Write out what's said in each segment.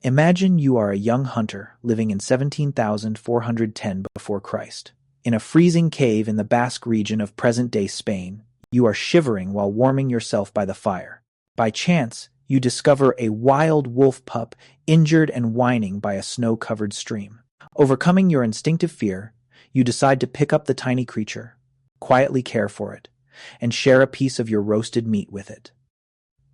Imagine you are a young hunter living in 17,410 before Christ. In a freezing cave in the Basque region of present-day Spain, you are shivering while warming yourself by the fire. By chance, you discover a wild wolf pup injured and whining by a snow-covered stream. Overcoming your instinctive fear, you decide to pick up the tiny creature, quietly care for it, and share a piece of your roasted meat with it.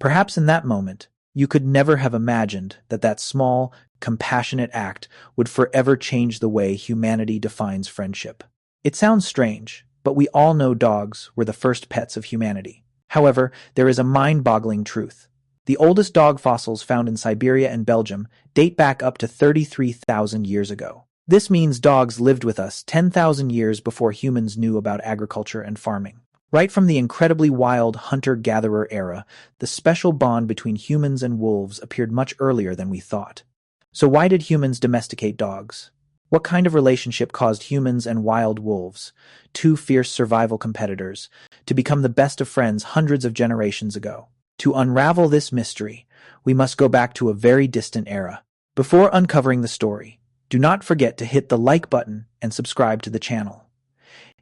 Perhaps in that moment, you could never have imagined that that small, compassionate act would forever change the way humanity defines friendship. It sounds strange, but we all know dogs were the first pets of humanity. However, there is a mind-boggling truth. The oldest dog fossils found in Siberia and Belgium date back up to 33,000 years ago. This means dogs lived with us 10,000 years before humans knew about agriculture and farming. Right from the incredibly wild hunter-gatherer era, the special bond between humans and wolves appeared much earlier than we thought. So why did humans domesticate dogs? What kind of relationship caused humans and wild wolves, two fierce survival competitors, to become the best of friends hundreds of generations ago? To unravel this mystery, we must go back to a very distant era. Before uncovering the story, do not forget to hit the like button and subscribe to the channel.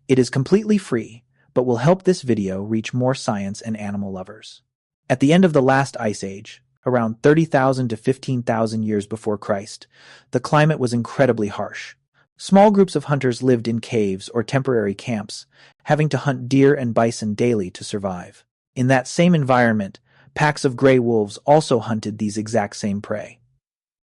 It is completely free, but will help this video reach more science and animal lovers. At the end of the last ice age, around 30,000 to 15,000 years before Christ, the climate was incredibly harsh. Small groups of hunters lived in caves or temporary camps, having to hunt deer and bison daily to survive. In that same environment, packs of gray wolves also hunted these exact same prey.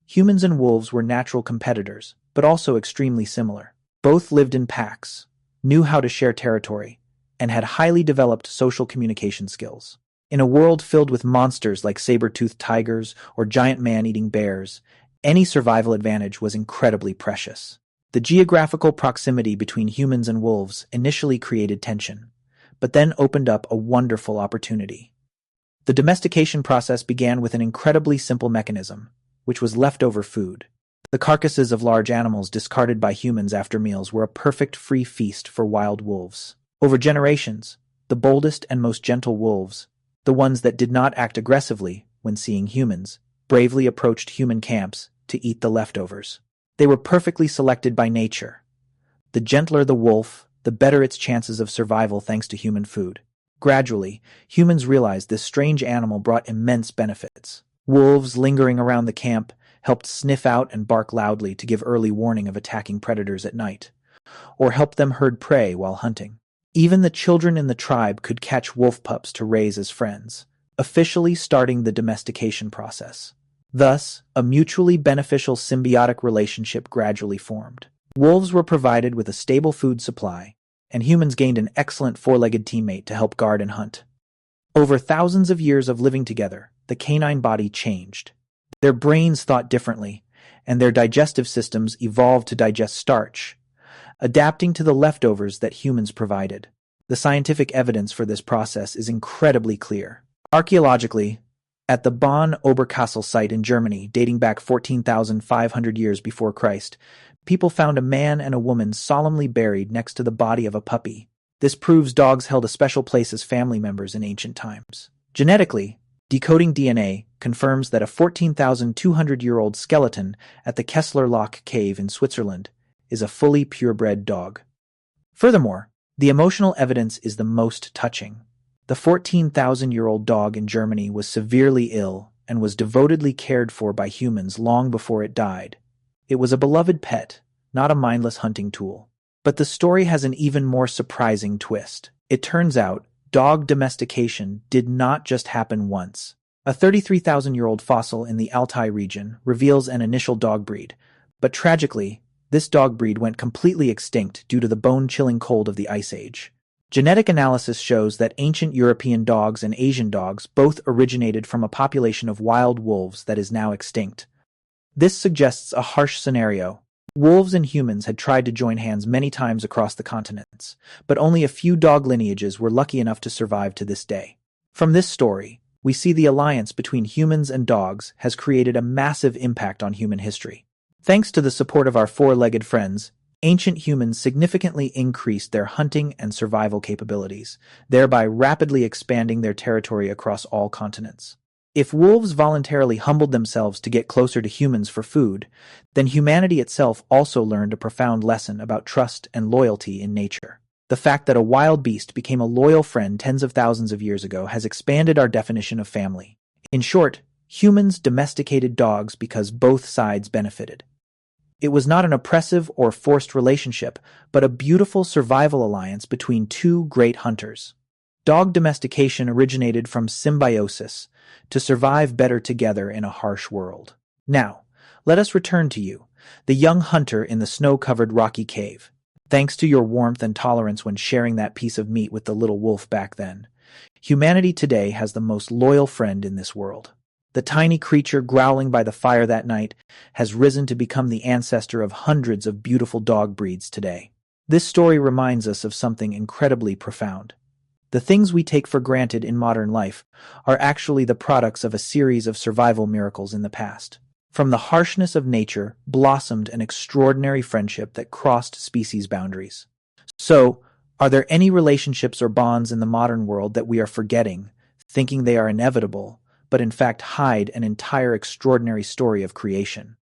Humans and wolves were natural competitors, but also extremely similar. Both lived in packs, knew how to share territory, and had highly developed social communication skills. In a world filled with monsters like saber-toothed tigers or giant man-eating bears, any survival advantage was incredibly precious. The geographical proximity between humans and wolves initially created tension, but then opened up a wonderful opportunity. The domestication process began with an incredibly simple mechanism, which was leftover food. The carcasses of large animals discarded by humans after meals were a perfect free feast for wild wolves. Over generations, the boldest and most gentle wolves, the ones that did not act aggressively when seeing humans, bravely approached human camps to eat the leftovers. They were perfectly selected by nature. The gentler the wolf, the better its chances of survival thanks to human food. Gradually, humans realized this strange animal brought immense benefits. Wolves lingering around the camp helped sniff out and bark loudly to give early warning of attacking predators at night, or helped them herd prey while hunting. Even the children in the tribe could catch wolf pups to raise as friends, officially starting the domestication process. Thus, a mutually beneficial symbiotic relationship gradually formed. Wolves were provided with a stable food supply, and humans gained an excellent four-legged teammate to help guard and hunt. Over thousands of years of living together, the canine body changed. Their brains thought differently, and their digestive systems evolved to digest starch, adapting to the leftovers that humans provided. The scientific evidence for this process is incredibly clear. Archaeologically, at the Bonn Oberkassel site in Germany, dating back 14,500 years before Christ, people found a man and a woman solemnly buried next to the body of a puppy. This proves dogs held a special place as family members in ancient times. Genetically, decoding DNA confirms that a 14,200-year-old skeleton at the Kessler Loch cave in Switzerland is a fully purebred dog. Furthermore, the emotional evidence is the most touching. The 14,000-year-old dog in Germany was severely ill and was devotedly cared for by humans long before it died. It was a beloved pet, not a mindless hunting tool. But the story has an even more surprising twist. It turns out, dog domestication did not just happen once. A 33,000-year-old fossil in the Altai region reveals an initial dog breed, but tragically, this dog breed went completely extinct due to the bone-chilling cold of the Ice Age. Genetic analysis shows that ancient European dogs and Asian dogs both originated from a population of wild wolves that is now extinct. This suggests a harsh scenario. Wolves and humans had tried to join hands many times across the continents, but only a few dog lineages were lucky enough to survive to this day. From this story, we see the alliance between humans and dogs has created a massive impact on human history. Thanks to the support of our four-legged friends, ancient humans significantly increased their hunting and survival capabilities, thereby rapidly expanding their territory across all continents. If wolves voluntarily humbled themselves to get closer to humans for food, then humanity itself also learned a profound lesson about trust and loyalty in nature. The fact that a wild beast became a loyal friend tens of thousands of years ago has expanded our definition of family. In short, humans domesticated dogs because both sides benefited. It was not an oppressive or forced relationship, but a beautiful survival alliance between two great hunters. Dog domestication originated from symbiosis to survive better together in a harsh world. Now, let us return to you, the young hunter in the snow-covered rocky cave. Thanks to your warmth and tolerance when sharing that piece of meat with the little wolf back then, humanity today has the most loyal friend in this world. The tiny creature growling by the fire that night has risen to become the ancestor of hundreds of beautiful dog breeds today. This story reminds us of something incredibly profound. The things we take for granted in modern life are actually the products of a series of survival miracles in the past. From the harshness of nature blossomed an extraordinary friendship that crossed species boundaries. So, are there any relationships or bonds in the modern world that we are forgetting, thinking they are inevitable, but in fact hide an entire extraordinary story of creation?